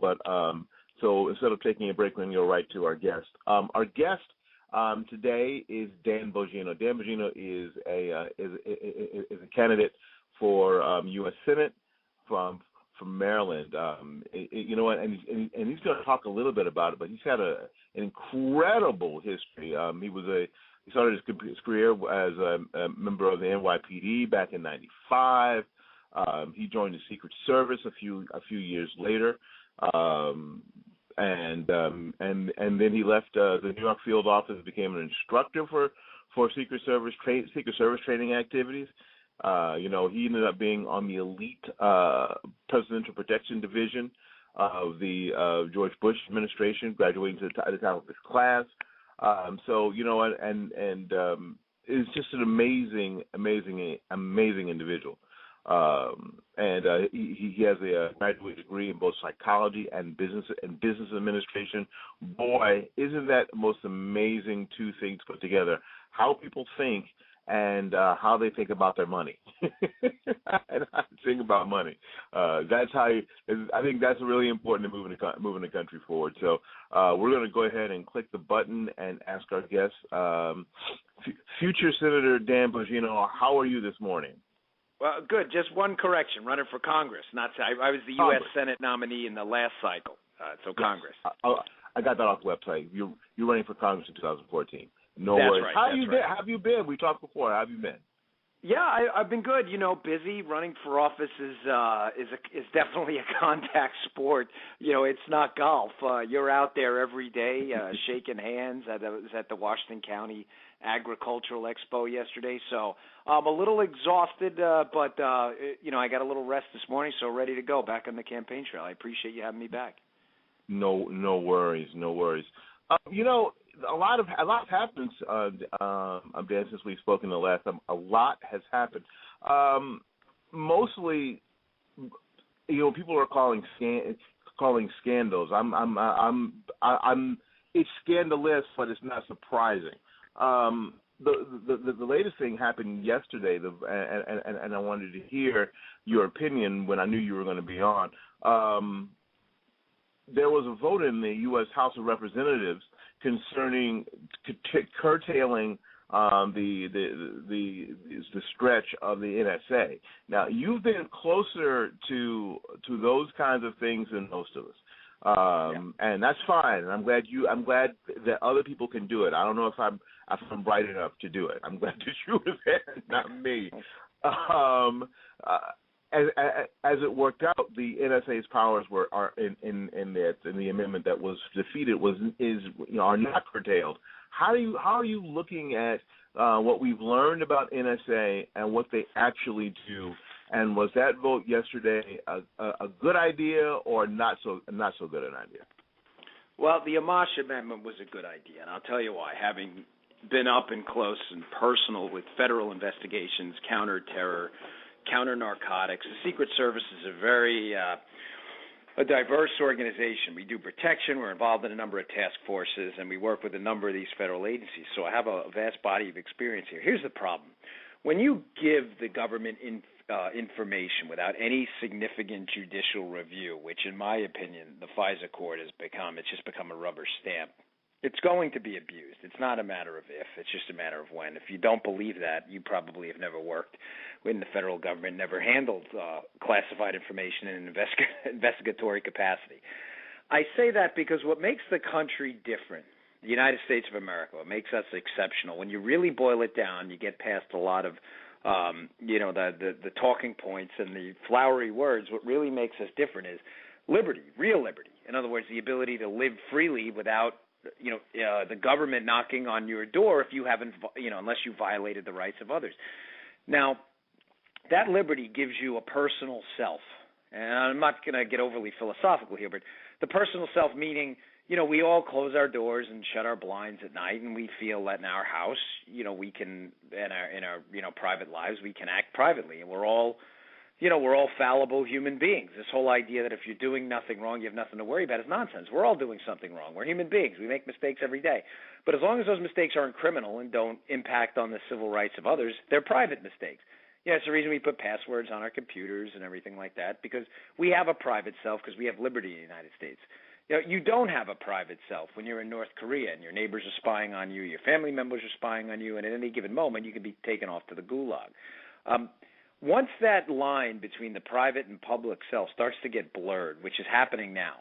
but so instead of taking a break, we're going to go right to our guest. Our guest today is Dan Bongino. Dan Bongino is a candidate for U.S. Senate from Maryland. You know what? And he's going to talk a little bit about it, but he's had an incredible history. He started his career as a member of the NYPD back in '95. He joined the Secret Service a few years later, and then he left the New York field office and became an instructor for Secret Service training activities. He ended up being on the elite Presidential Protection Division of the George Bush administration, graduating to the top of his class. Is just an amazing individual. He has a graduate degree in both psychology and business administration. Boy, isn't that the most amazing two things put together? How people think and how they think about their money. And how to think about money. That's how I think that's really important to moving the country forward. So we're going to go ahead and click the button and ask our guest, future Senator Dan Bongino, how are you this morning? Well, good. Just one correction. Running for Congress. I was the U.S. Senate nominee in the last cycle, so yes. Congress. I got that off the website. You're running for Congress in 2014. No That's worries. Right. How right. have you been? We talked before. How have you been? Yeah, I've been good. Busy. Running for office is definitely a contact sport. It's not golf. You're out there every day shaking hands. I was at the Washington County Agricultural Expo yesterday, so I'm a little exhausted, but I got a little rest this morning, so ready to go back on the campaign trail. I appreciate you having me back. No worries. A lot has happened, Dan, since we've spoken the last time. A lot has happened. Mostly, people are calling scandals. It's scandalous, but it's not surprising. The latest thing happened yesterday, and I wanted to hear your opinion when I knew you were going to be on. There was a vote in the U.S. House of Representatives concerning curtailing the stretch of the NSA. Now, you've been closer to those kinds of things than most of us, and that's fine. And I'm glad that other people can do it. I don't know if I'm bright enough to do it. I'm glad that you were there, not me. As it worked out, the NSA's powers are in the amendment that was defeated are not curtailed. How are you looking at what we've learned about NSA and what they actually do? And was that vote yesterday a good idea or not so good an idea? Well, the Amash Amendment was a good idea, and I'll tell you why. Having been up and close and personal with federal investigations, counter-terror, counter-narcotics. The Secret Service is a very a diverse organization. We do protection. We're involved in a number of task forces, and we work with a number of these federal agencies. So I have a vast body of experience here. Here's the problem. When you give the government information without any significant judicial review, which in my opinion the FISA court has become, it's just become a rubber stamp. It's going to be abused. It's not a matter of if. It's just a matter of when. If you don't believe that, you probably have never worked in the federal government, never handled classified information in an investigatory capacity. I say that because what makes the country different, the United States of America, what makes us exceptional, when you really boil it down, you get past a lot of the talking points and the flowery words. What really makes us different is liberty, real liberty. In other words, the ability to live freely without the government knocking on your door if you haven't, unless you violated the rights of others. Now, that liberty gives you a personal self. And I'm not going to get overly philosophical here, but the personal self meaning, we all close our doors and shut our blinds at night, and we feel that in our house, we can, in our private lives, we can act privately, and we're all fallible human beings. This whole idea that if you're doing nothing wrong, you have nothing to worry about is nonsense. We're all doing something wrong. We're human beings. We make mistakes every day. But as long as those mistakes aren't criminal and don't impact on the civil rights of others, they're private mistakes. Yeah, it's the reason we put passwords on our computers and everything like that, because we have a private self because we have liberty in the United States. You don't have a private self when you're in North Korea and your neighbors are spying on you, your family members are spying on you, and at any given moment you can be taken off to the gulag. Once that line between the private and public self starts to get blurred, which is happening now,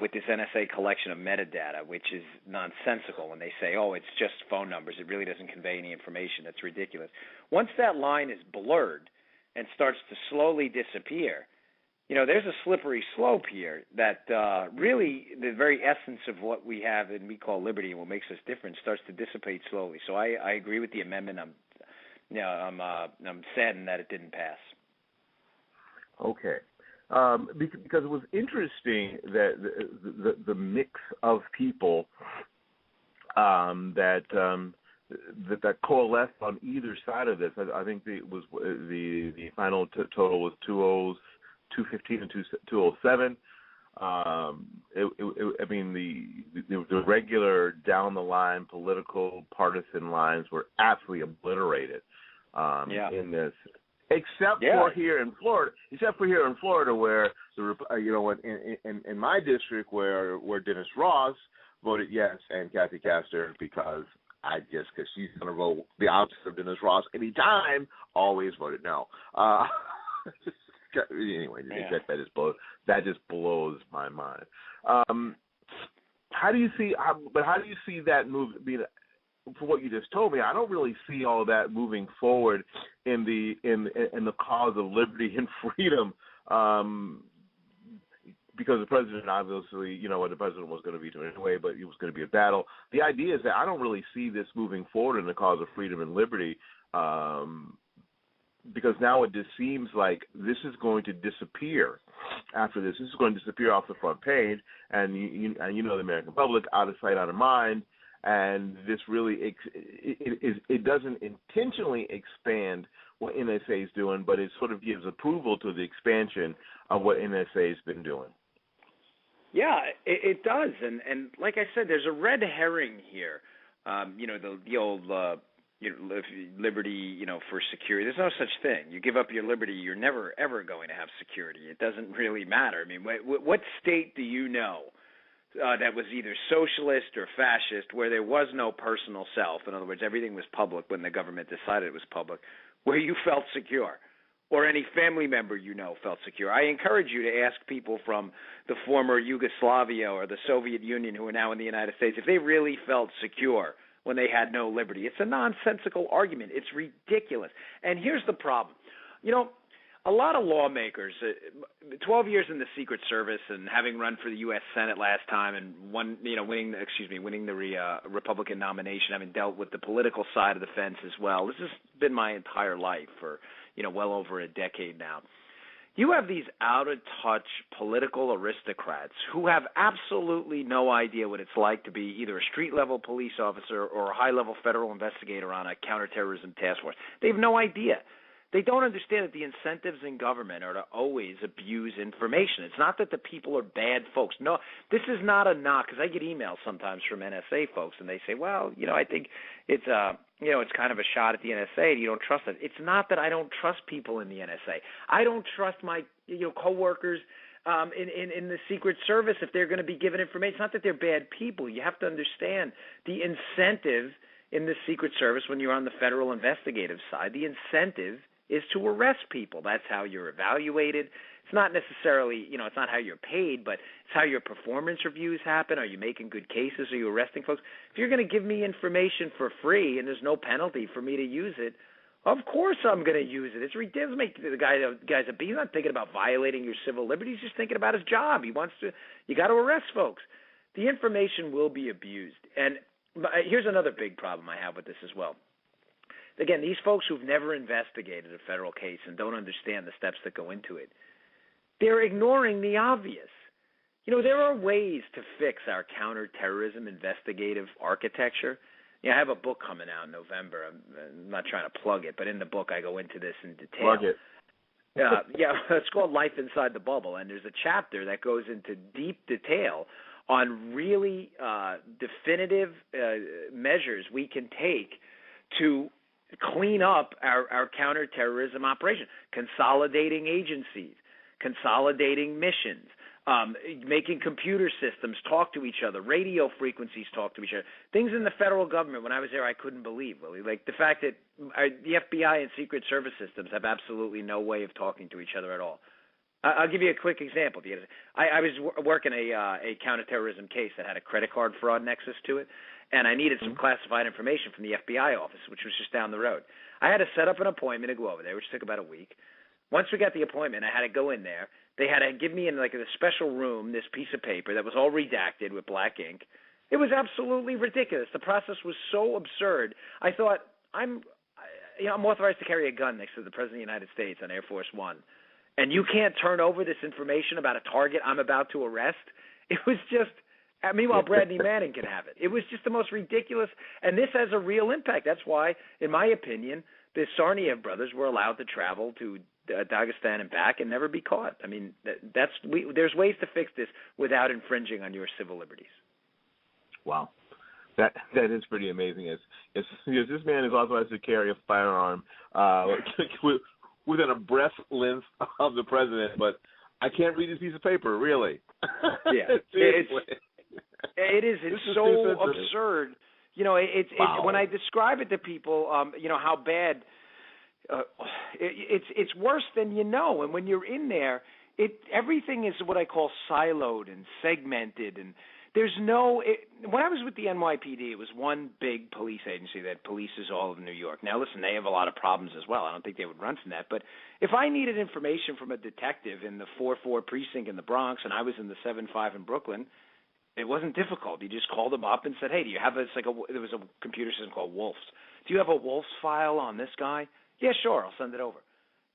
with this NSA collection of metadata, which is nonsensical when they say, oh, it's just phone numbers. It really doesn't convey any information. That's ridiculous. Once that line is blurred and starts to slowly disappear, there's a slippery slope here that really the very essence of what we have and we call liberty and what makes us different starts to dissipate slowly. So I agree with the amendment. I'm saddened that it didn't pass. Okay. Because it was interesting that the mix of people that coalesced on either side of this. I think it was the final total was 215 and 207. The regular down the line political partisan lines were absolutely obliterated in this. Except for here in Florida, where in my district where Dennis Ross voted yes and Kathy Castor because she's going to vote the opposite of Dennis Ross anytime, always voted no. Anyway, that just blows my mind. How do you see that move being? For what you just told me, I don't really see all of that moving forward in the cause of liberty and freedom, because the president obviously, what the president was going to be doing anyway, but it was going to be a battle. The idea is that I don't really see this moving forward in the cause of freedom and liberty, because now it just seems like this is going to disappear after this. This is going to disappear off the front page, and the American public, out of sight, out of mind. And this really it doesn't intentionally expand what NSA is doing, but it sort of gives approval to the expansion of what NSA has been doing. Yeah, it does, and like I said, there's a red herring here. The old liberty, for security. There's no such thing. You give up your liberty, you're never ever going to have security. It doesn't really matter. I mean, what state do you know that was either socialist or fascist, where there was no personal self? In other words, everything was public when the government decided it was public, where you felt secure, or any family member felt secure. I encourage you to ask people from the former Yugoslavia or the Soviet Union who are now in the United States if they really felt secure when they had no liberty. It's a nonsensical argument. It's ridiculous. And here's the problem. A lot of lawmakers, 12 years in the Secret Service and having run for the U.S. Senate last time and winning the Republican nomination, having dealt with the political side of the fence as well. This has been my entire life for, well over a decade now. You have these out-of-touch political aristocrats who have absolutely no idea what it's like to be either a street-level police officer or a high-level federal investigator on a counterterrorism task force. They have no idea. They don't understand that the incentives in government are to always abuse information. It's not that the people are bad folks. No, this is not a knock, because I get emails sometimes from NSA folks, and they say, well, I think it's it's kind of a shot at the NSA, and you don't trust it. It's not that I don't trust people in the NSA. I don't trust my coworkers in the Secret Service if they're going to be given information. It's not that they're bad people. You have to understand the incentive in the Secret Service when you're on the federal investigative side. The incentive is to arrest people. That's how you're evaluated. It's not necessarily, it's not how you're paid, but it's how your performance reviews happen. Are you making good cases? Are you arresting folks? If you're going to give me information for free and there's no penalty for me to use it, of course I'm going to use it. It's ridiculous. Make the guy's a beast. He's not thinking about violating your civil liberties. He's just thinking about his job. You got to arrest folks. The information will be abused. And here's another big problem I have with this as well. Again, these folks who've never investigated a federal case and don't understand the steps that go into it, they're ignoring the obvious. There are ways to fix our counterterrorism investigative architecture. I have a book coming out in November. I'm not trying to plug it, but in the book I go into this in detail. Plug it. It's called Life Inside the Bubble, and there's a chapter that goes into deep detail on really definitive measures we can take to clean up our counterterrorism operation, consolidating agencies, consolidating missions, making computer systems talk to each other, radio frequencies talk to each other. Things in the federal government, when I was there, I couldn't believe, Willie. Like the fact that the FBI and Secret Service systems have absolutely no way of talking to each other at all. I'll give you a quick example. I was working a counterterrorism case that had a credit card fraud nexus to it, and I needed some classified information from the FBI office, which was just down the road. I had to set up an appointment to go over there, which took about a week. Once we got the appointment, I had to go in there. They had to give me in like a special room this piece of paper that was all redacted with black ink. It was absolutely ridiculous. The process was so absurd. I thought, I'm authorized to carry a gun next to the President of the United States on Air Force One, and you can't turn over this information about a target I'm about to arrest? It was just, meanwhile, Bradley Manning can have it. It was just the most ridiculous, and this has a real impact. That's why, in my opinion, the Tsarnaev brothers were allowed to travel to Dagestan and back and never be caught. I mean, there's ways to fix this without infringing on your civil liberties. Wow. That is pretty amazing. This man is authorized to carry a firearm within a breath length of the president, but I can't read this piece of paper, really. Yeah, it's so absurd. You know, it's when I describe it to people, how bad. It's worse than you know, and when you're in there, everything is what I call siloed and segmented, and there's no. When I was with the NYPD, it was one big police agency that polices all of New York. Now, listen, they have a lot of problems as well. I don't think they would run from that, but if I needed information from a detective in the 4-4 precinct in the Bronx, and I was in the 7-5 in Brooklyn, it wasn't difficult. You just called them up and said, "Hey, do you have there was a computer system called Wolf's. Do you have a Wolf's file on this guy?" Yeah, sure, I'll send it over.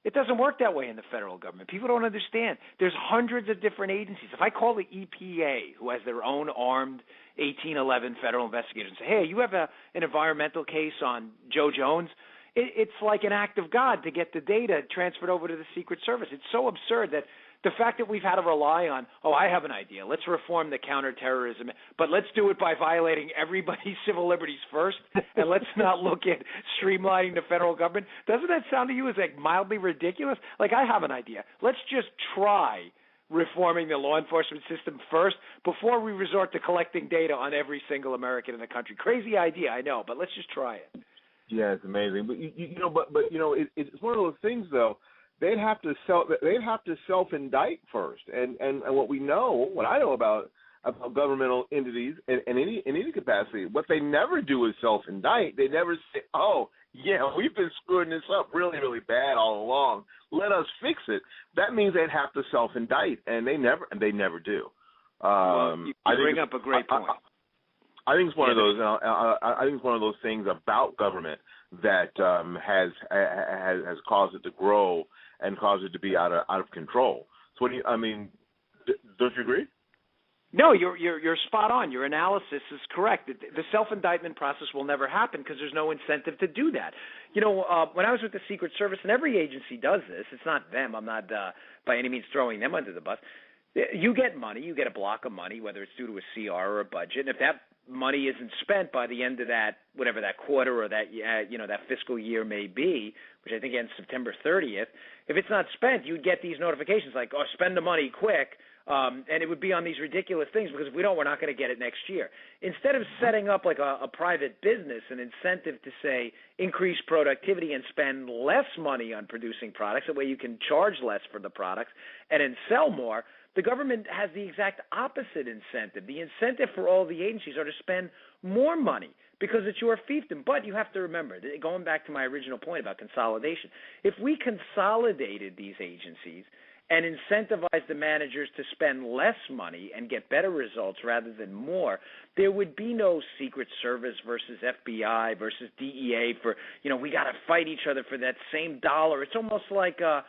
It doesn't work that way in the federal government. People don't understand. There's hundreds of different agencies. If I call the EPA, who has their own armed 1811 federal investigators, and say, "Hey, you have an environmental case on Joe Jones," it's like an act of God to get the data transferred over to the Secret Service. It's so absurd that the fact that we've had to rely on, I have an idea. Let's reform the counterterrorism, but let's do it by violating everybody's civil liberties first, and let's not look at streamlining the federal government. Doesn't that sound to you as like mildly ridiculous? Like, I have an idea. Let's just try reforming the law enforcement system first before we resort to collecting data on every single American in the country. Crazy idea, I know, but let's just try it. Yeah, it's amazing. But it's one of those things though. They'd have to self-indict first, and what I know about governmental entities in any capacity, what they never do is self-indict. They never say, "Oh, yeah, we've been screwing this up really, really bad all along. Let us fix it." That means they'd have to self-indict, and they never do. You bring up a great point. I think it's one of those. I think it's one of those things about government that has caused it to grow and caused it to be out of control. So, don't you agree? No, you're spot on. Your analysis is correct. The self-indictment process will never happen because there's no incentive to do that. When I was with the Secret Service, and every agency does this, it's not them. I'm not by any means throwing them under the bus. You get money. You get a block of money, whether it's due to a CR or a budget. And if that money isn't spent by the end of that, whatever that quarter or that that fiscal year may be, which I think ends September 30th, if it's not spent, you'd get these notifications like, "Oh, spend the money quick," and it would be on these ridiculous things because if we don't, we're not going to get it next year. Instead of setting up like a private business, an incentive to say increase productivity and spend less money on producing products, that way you can charge less for the products and then sell more. The government has the exact opposite incentive. The incentive for all the agencies are to spend more money because it's your fiefdom. But you have to remember, going back to my original point about consolidation, if we consolidated these agencies and incentivized the managers to spend less money and get better results rather than more, there would be no Secret Service versus FBI versus DEA for, we got to fight each other for that same dollar. It's almost like a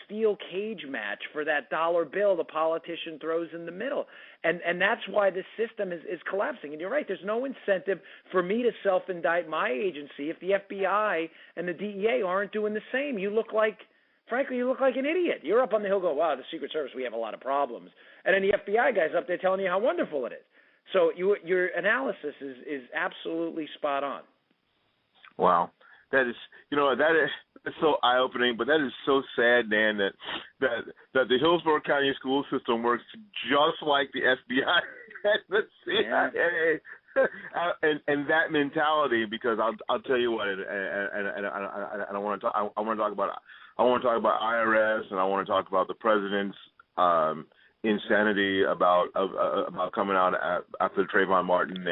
steel cage match for that dollar bill the politician throws in the middle. And that's why this system is collapsing. And you're right, there's no incentive for me to self-indict my agency if the FBI and the DEA aren't doing the same. You look like an idiot. You're up on the hill going, "Wow, the Secret Service, we have a lot of problems." And then the FBI guy's up there telling you how wonderful it is. So your analysis is absolutely spot on. Wow, that is, it's so eye opening, but that is so sad, Dan. That the Hillsborough County school system works just like the FBI and the CIA, and that mentality. Because I'll tell you what, and I want to talk about IRS, and I want to talk about the president's insanity about coming out after Trayvon Martin,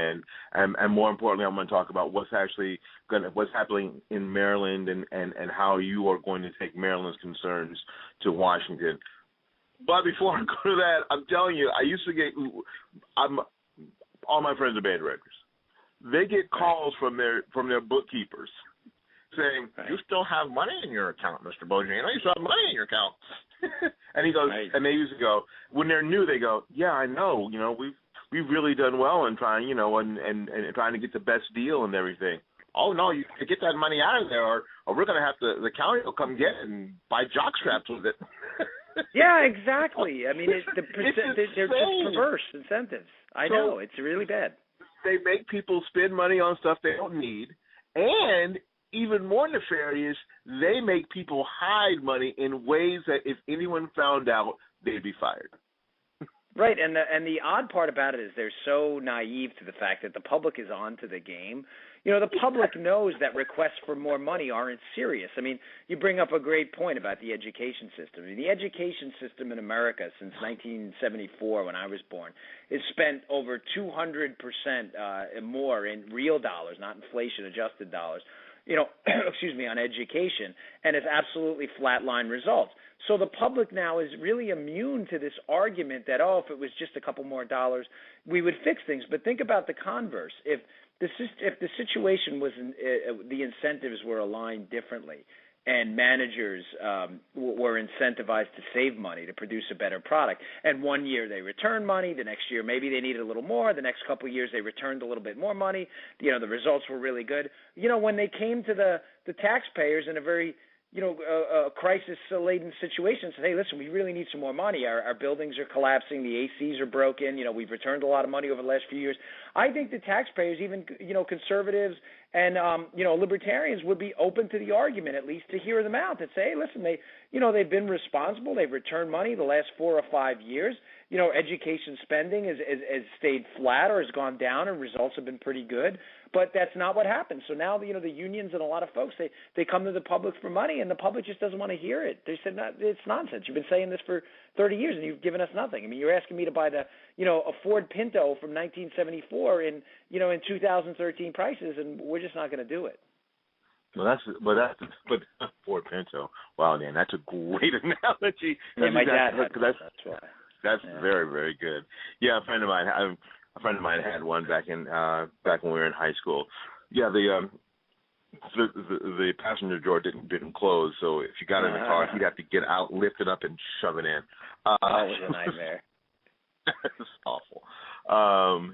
and more importantly, I'm going to talk about what's happening in Maryland, and how you are going to take Maryland's concerns to Washington. But before I go to that, I'm telling you, I used to get all my friends are band directors. They get calls from their bookkeepers saying, "You still have money in your account, Mr. Bongino. You still have money in your account." And he goes, and they used to go, when they're new, they go, "Yeah, I know. We've really done well in trying, and trying to get the best deal and everything." "Oh no, you get that money out of there, or we're gonna have to. The county will come get it and buy jock straps with it." Yeah, exactly. I mean, they're just perverse incentives. I know, it's really bad. They make people spend money on stuff they don't need, and even more nefarious, they make people hide money in ways that if anyone found out, they'd be fired. Right, and the odd part about it is they're so naive to the fact that the public is onto the game. The public knows that requests for more money aren't serious. I mean, you bring up a great point about the education system. I mean, the education system in America since 1974, when I was born, has spent over 200% more in real dollars, not inflation-adjusted dollars, on education, and has absolutely flatlined results. So the public now is really immune to this argument that, if it was just a couple more dollars, we would fix things. But think about the converse. If the situation was, the incentives were aligned differently, and managers were incentivized to save money, to produce a better product, and one year they returned money, the next year maybe they needed a little more, the next couple of years they returned a little bit more money, the results were really good. When they came to the taxpayers in a very a crisis-laden situation, said, "Hey, listen, we really need some more money. Our buildings are collapsing. The ACs are broken. We've returned a lot of money over the last few years." I think the taxpayers, even conservatives and libertarians, would be open to the argument, at least to hear them out, and say, "Hey, listen, they've been responsible. They've returned money the last 4 or 5 years. Education spending has stayed flat or has gone down, and results have been pretty good." But that's not what happened. So now, the unions and a lot of folks, they come to the public for money, and the public just doesn't want to hear it. They said, "No, it's nonsense. You've been saying this for 30 years, and you've given us nothing. I mean, you're asking me to buy a Ford Pinto from 1974 in 2013 prices, and we're just not going to do it." But Ford Pinto. Wow, Dan, that's a great analogy. Yeah, my dad had one, that's why. That's very, very good. Yeah, a friend of mine had one back when we were in high school. Yeah, the passenger door didn't close, so if you got in the car, he'd have to get out, lift it up, and shove it in. That was a nightmare. It's awful.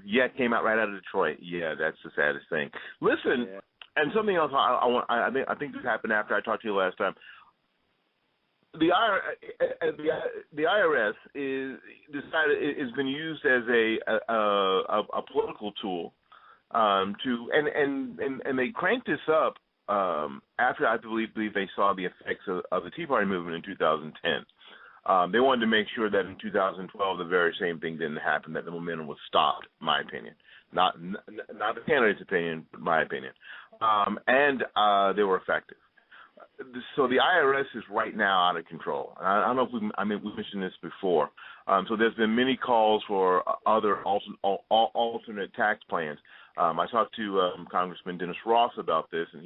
It came out right out of Detroit. Yeah, that's the saddest thing. Listen, and something else I think this happened after I talked to you last time. The IRS has been used as a political tool and they cranked this up after I believe they saw the effects of the Tea Party movement in 2010. They wanted to make sure that in 2012 the very same thing didn't happen, that the momentum was stopped. My opinion, not the candidate's opinion, but my opinion, and they were effective. So the IRS is right now out of control. I don't know if we mentioned this before. So there's been many calls for other alternate tax plans. I talked to Congressman Dennis Ross about this, and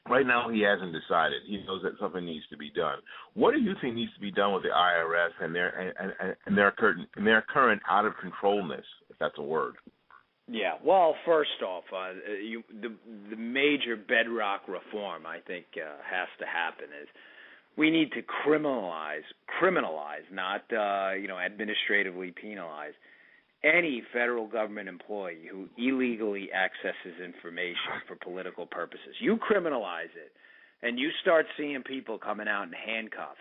right now he hasn't decided. He knows that something needs to be done. What do you think needs to be done with the IRS and their current out of controlness, if that's a word? Yeah, well, first off, the major bedrock reform I think has to happen is we need to criminalize, not administratively penalize any federal government employee who illegally accesses information for political purposes. You criminalize it, and you start seeing people coming out in handcuffs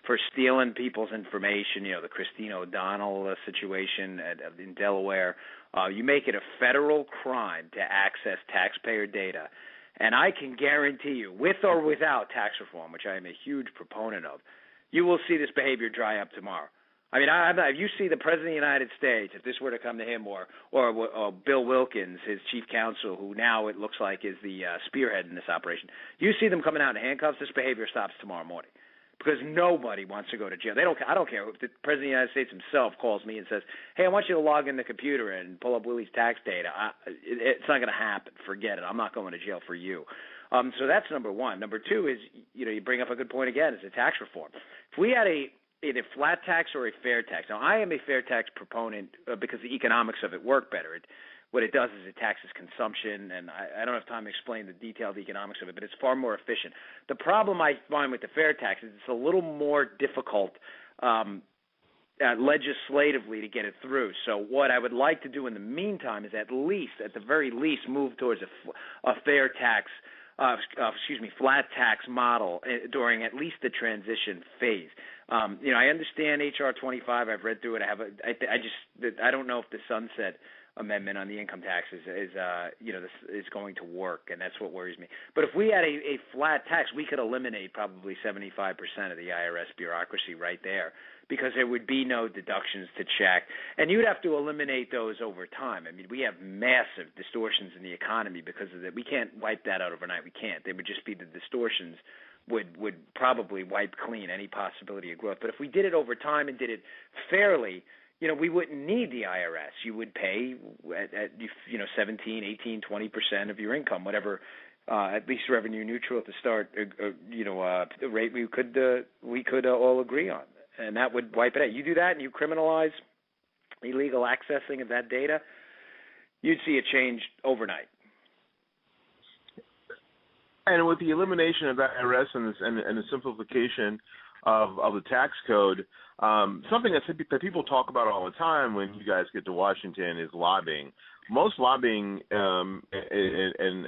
for stealing people's information, the Christine O'Donnell situation in Delaware. You make it a federal crime to access taxpayer data And I can guarantee you, with or without tax reform, which I am a huge proponent of, you will see this behavior dry up tomorrow. I mean, if you see the President of the United States, if this were to come to him, or Bill Wilkins, his chief counsel, who now it looks like is the spearhead in this operation, you see them coming out in handcuffs, this behavior stops tomorrow morning. Because nobody wants to go to jail. I don't care if the President of the United States himself calls me and says, "Hey, I want you to log in the computer and pull up Willie's tax data." It's not going to happen. Forget it. I'm not going to jail for you. So that's number one. Number two is, you bring up a good point again, is the tax reform. If we had either flat tax or a fair tax. Now, I am a fair tax proponent because the economics of it work better. What it does is it taxes consumption, and I don't have time to explain the detailed economics of it, but it's far more efficient. The problem I find with the fair tax is it's a little more difficult legislatively to get it through. So what I would like to do in the meantime is at the very least, move towards a fair tax, flat tax model during at least the transition phase. I understand HR 25. I've read through it. I don't know if the sunset amendment on the income taxes is going to work, and that's what worries me. But if we had a flat tax, we could eliminate probably 75% of the IRS bureaucracy right there, because there would be no deductions to check, and you'd have to eliminate those over time. I mean, we have massive distortions in the economy because of that. We can't wipe that out overnight. We can't. They would just be the distortions would probably wipe clean any possibility of growth. But if we did it over time and did it fairly, we wouldn't need the IRS. You would pay at 17, 18, 20% of your income, whatever, at least revenue neutral at the start. The rate we could all agree on, and that would wipe it out. You do that, and you criminalize illegal accessing of that data, you'd see a change overnight. And with the elimination of the IRS and the simplification of the tax code, something that people talk about all the time when you guys get to Washington is lobbying. Most lobbying, and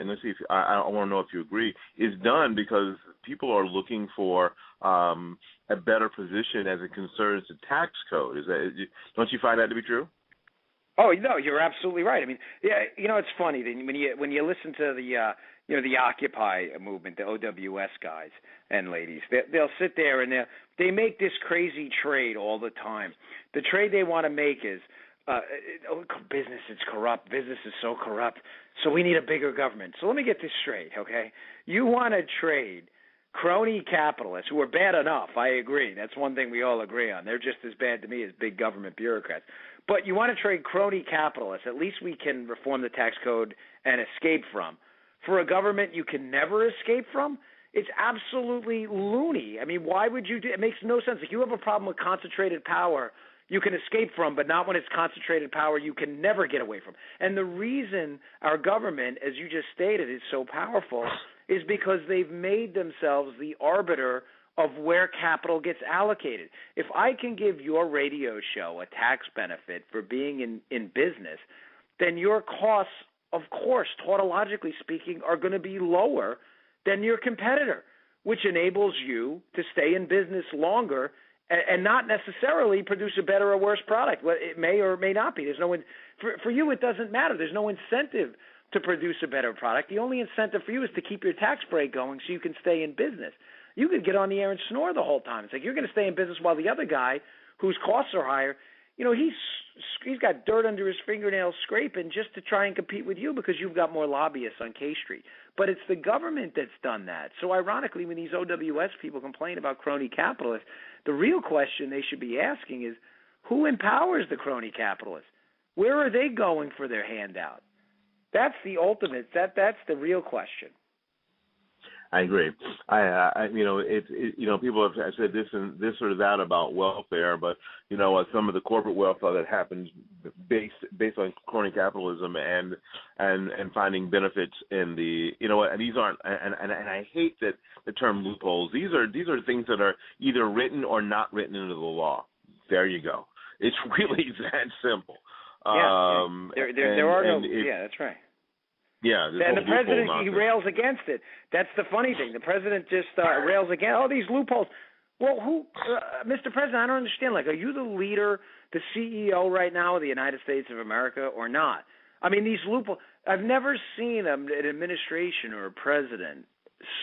let's see if I want to know if you agree, is done because people are looking for a better position as it concerns the tax code. Don't you find that to be true? Oh no, you're absolutely right. I mean, yeah, it's funny when you listen to the Occupy movement, the OWS guys and ladies, they'll sit there and they make this crazy trade all the time. The trade they want to make is business is corrupt. Business is so corrupt, so we need a bigger government. So let me get this straight, okay? You want to trade crony capitalists who are bad enough. I agree. That's one thing we all agree on. They're just as bad to me as big government bureaucrats. But you want to trade crony capitalists. At least we can reform the tax code and escape from. For a government you can never escape from, it's absolutely loony. I mean, why would you do it? It makes no sense. If you have a problem with concentrated power you can escape from, but not when it's concentrated power you can never get away from. And the reason our government, as you just stated, is so powerful is because they've made themselves the arbiter of where capital gets allocated. If I can give your radio show a tax benefit for being in business, then your costs, of course, tautologically speaking, are going to be lower than your competitor, which enables you to stay in business longer and not necessarily produce a better or worse product. Well, it may or may not be. There's no for you, it doesn't matter. There's no incentive to produce a better product. The only incentive for you is to keep your tax break going so you can stay in business. You could get on the air and snore the whole time. It's like you're going to stay in business while the other guy, whose costs are higher, he's got dirt under his fingernails scraping just to try and compete with you because you've got more lobbyists on K Street. But it's the government that's done that. So ironically, when these OWS people complain about crony capitalists, the real question they should be asking is, who empowers the crony capitalists? Where are they going for their handout? That's the ultimate. That's the real question. I agree. People have said this and this or that about welfare, but some of the corporate welfare that happens based on crony capitalism and finding benefits in the and these aren't and I hate that the term loopholes. These are things that are either written or not written into the law. There you go. It's really that simple. Yeah, that's right. Yeah, and the president, he rails against it. That's the funny thing. The president just rails against these loopholes. Well, Mr. President, I don't understand. Like, are you the leader, the CEO right now of the United States of America or not? I mean, these loopholes. I've never seen an administration or a president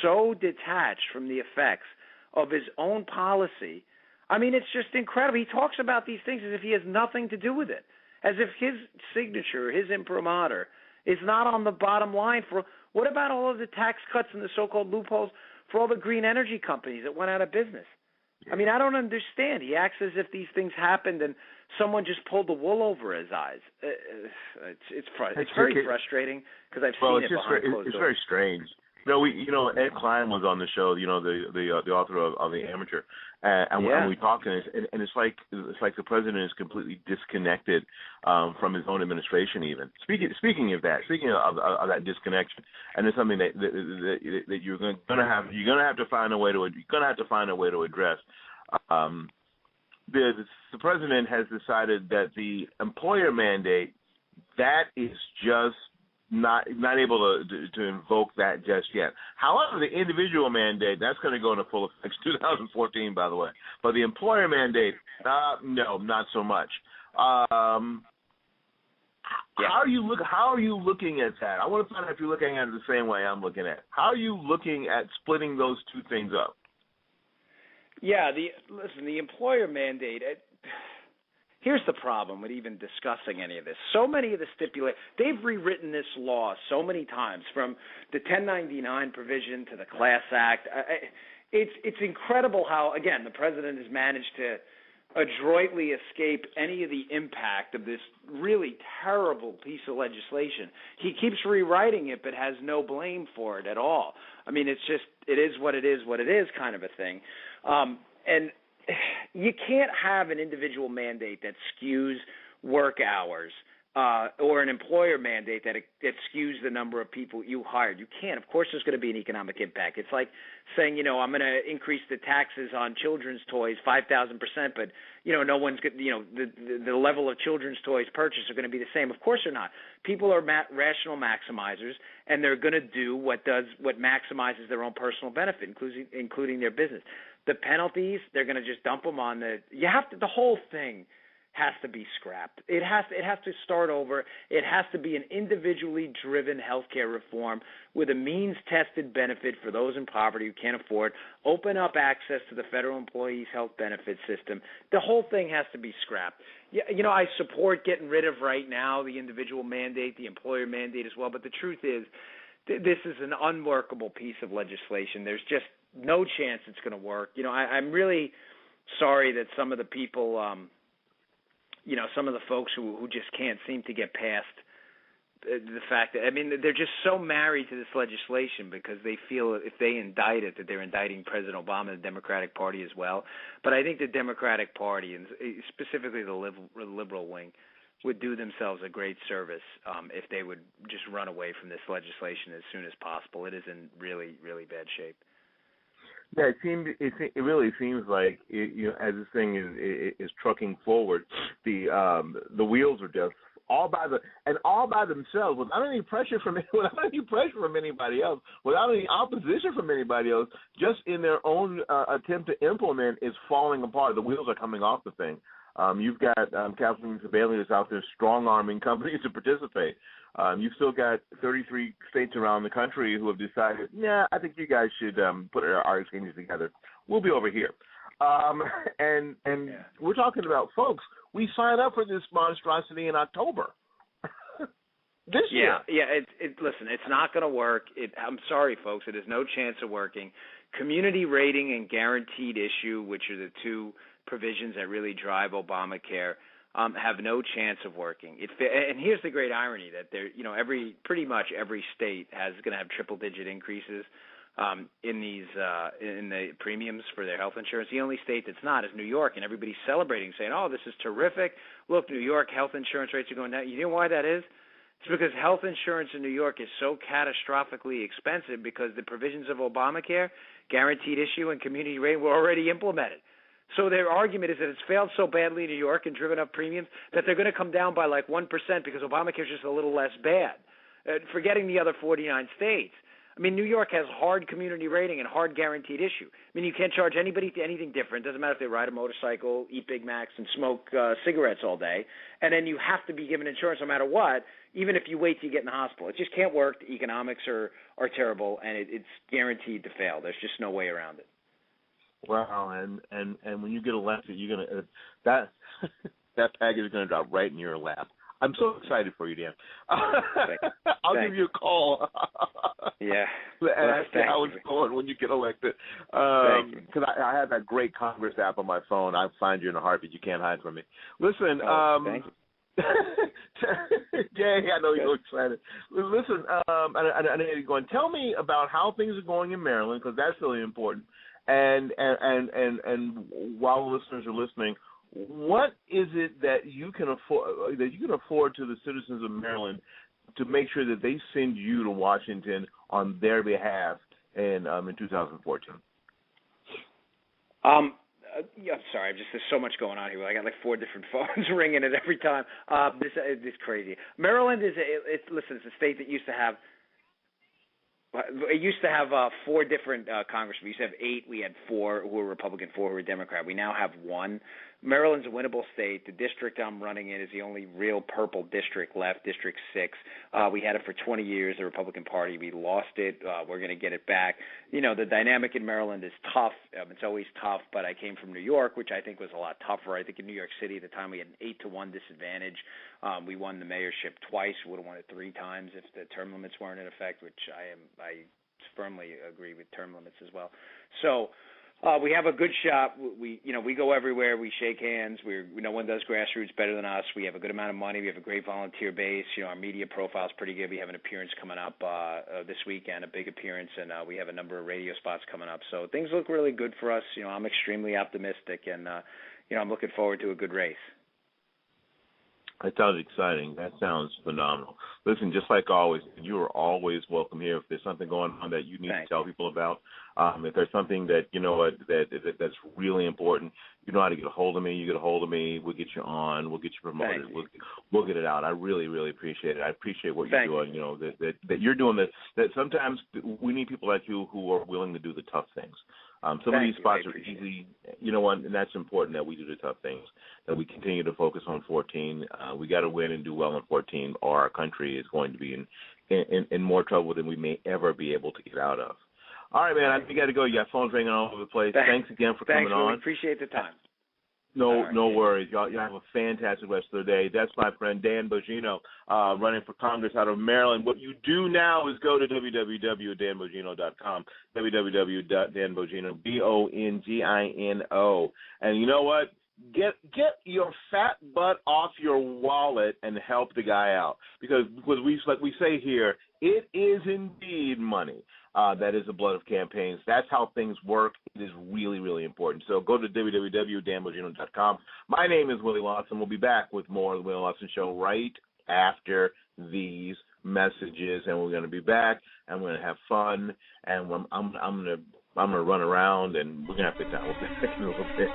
so detached from the effects of his own policy. I mean, it's just incredible. He talks about these things as if he has nothing to do with it, as if his signature, his imprimatur, is not on the bottom line. For what about all of the tax cuts and the so-called loopholes for all the green energy companies that went out of business? I mean, I don't understand. He acts as if these things happened and someone just pulled the wool over his eyes. It's very frustrating because I've seen it behind closed doors. It's very strange. Ed Klein was on the show. The author of The Amateur, and we talked, and it's like the president is completely disconnected from his own administration. Even speaking of that disconnection, and it's something that you're gonna have to find a way to address. The president has decided that the employer mandate, that is just not able to invoke that just yet. However, the individual mandate, that's going to go into full effect 2014, by the way. But the employer mandate, no, not so much. How are you looking at that? I want to find out if you're looking at it the same way I'm looking at it. How are you looking at splitting those two things up? Yeah, the employer mandate. Here's the problem with even discussing any of this. So many of the they've rewritten this law so many times, from the 1099 provision to the Class Act. It's incredible how, again, the president has managed to adroitly escape any of the impact of this really terrible piece of legislation. He keeps rewriting it but has no blame for it at all. I mean, it is what it is kind of a thing. And you can't have an individual mandate that skews work hours or an employer mandate that skews the number of people you hired. You can't. Of course there's going to be an economic impact. It's like saying, I'm going to increase the taxes on children's toys 5,000%, but, no one's going to, the level of children's toys purchased are going to be the same. Of course they're not. People are rational maximizers, and they're going to do what maximizes their own personal benefit, including their business. The penalties, they're going to just dump them on the whole thing has to be scrapped. It has to start over. It has to be an individually driven healthcare reform with a means-tested benefit for those in poverty who can't afford. Open up access to the federal employees' health benefit system. The whole thing has to be scrapped. Yeah, I support getting rid of right now the individual mandate, the employer mandate as well. But the truth is, this is an unworkable piece of legislation. There's just no chance it's going to work. I'm really sorry that some of the people, some of the folks who just can't seem to get past the fact that, they're just so married to this legislation because they feel if they indict it that they're indicting President Obama and the Democratic Party as well. But I think the Democratic Party, and specifically the liberal wing, would do themselves a great service if they would just run away from this legislation as soon as possible. It is in really, really bad shape. Yeah, it really seems like as this thing is trucking forward, the wheels are just all by themselves, without any pressure from anybody else, without any opposition from anybody else, just in their own attempt to implement, is falling apart. The wheels are coming off the thing. You've got Kathleen Sebelius out there strong-arming companies to participate. You've still got 33 states around the country who have decided, I think you guys should put our exchanges together. We'll be over here. And we're talking about, folks, we signed up for this monstrosity in October. This year. Yeah. Listen, it's not going to work. I'm sorry, folks. It has no chance of working. Community rating and guaranteed issue, which are the two provisions that really drive Obamacare, have no chance of working. And here's the great irony that pretty much every state is going to have triple-digit increases in the premiums for their health insurance. The only state that's not is New York, and everybody's celebrating, saying, "Oh, this is terrific! Look, New York health insurance rates are going down." You know why that is? It's because health insurance in New York is so catastrophically expensive because the provisions of Obamacare, guaranteed issue, and community rating were already implemented. So their argument is that it's failed so badly in New York and driven up premiums that they're going to come down by like 1% because Obamacare is just a little less bad, forgetting the other 49 states. I mean, New York has hard community rating and hard guaranteed issue. I mean, you can't charge anybody anything different. Doesn't matter if they ride a motorcycle, eat Big Macs, and smoke cigarettes all day. And then you have to be given insurance no matter what, even if you wait till you get in the hospital. It just can't work. The economics are terrible, and it's guaranteed to fail. There's just no way around it. Wow, and when you get elected, you're gonna that that package is gonna drop right in your lap. I'm so excited for you, Dan. I'll give you a call. Yeah. And ask you how it's going when you get elected. Because I have that great Congress app on my phone. I'll find you in a heartbeat. You can't hide from me. Listen, thank you. Jay, I know you're excited. Listen, I know you're going. Tell me about how things are going in Maryland, because that's really important. And while the listeners are listening, what is it that you can afford to the citizens of Maryland to make sure that they send you to Washington on their behalf in 2014? Yeah, I'm sorry. There's so much going on here. I got like 4 different phones ringing at every time. This is crazy. Maryland is it's a state that used to have. It used to have 4 different congressmen. We used to have 8. We had 4 who were Republican, 4 who were Democrat. We now have 1. Maryland's a winnable state. The district I'm running in is the only real purple district left, District 6. We had it for 20 years, the Republican Party. We lost it. We're going to get it back. You know, the dynamic in Maryland is tough. It's always tough, but I came from New York, which I think was a lot tougher. I think in New York City at the time we had an 8-1 disadvantage. We won the mayorship twice. We would have won it 3 times if the term limits weren't in effect, which I firmly agree with term limits as well. So we have a good shot. We go everywhere. We shake hands. No one does grassroots better than us. We have a good amount of money. We have a great volunteer base. You know, our media profile is pretty good. We have an appearance coming up this weekend, a big appearance, and we have a number of radio spots coming up. So things look really good for us. You know, I'm extremely optimistic, and I'm looking forward to a good race. That sounds exciting. That sounds phenomenal. Listen, just like always, you are always welcome here. If there's something going on that you need to tell people about, if there's something that that's really important, you know how to get a hold of me. You get a hold of me. We'll get you on. We'll get you promoted. We'll get it out. I really, really appreciate it. I appreciate what you're doing. You know that you're doing this. That sometimes we need people like you who are willing to do the tough things. Some of these spots are easy, you know, and that's important that we do the tough things, that we continue to focus on 14. We got to win and do well in 14, or our country is going to be in more trouble than we may ever be able to get out of. All right, man, I got to go. You got phones ringing all over the place. Thanks again for coming on. Thanks, appreciate the time. No worries. Y'all have a fantastic rest of the day. That's my friend Dan Bongino, running for Congress out of Maryland. What you do now is go to www.danbongino.com, www.danbongino, Bongino. And you know what? Get your fat butt off your wallet and help the guy out. Because like we say here, it is indeed money. That is the blood of campaigns. That's how things work. It is really, really important. So go to www.danbongino.com. My name is Willie Lawson. We'll be back with more of the Willie Lawson Show right after these messages, and we're going to be back, and we're going to have fun, and I'm going to run around, and we're going to have a good time. We'll be back in a little bit.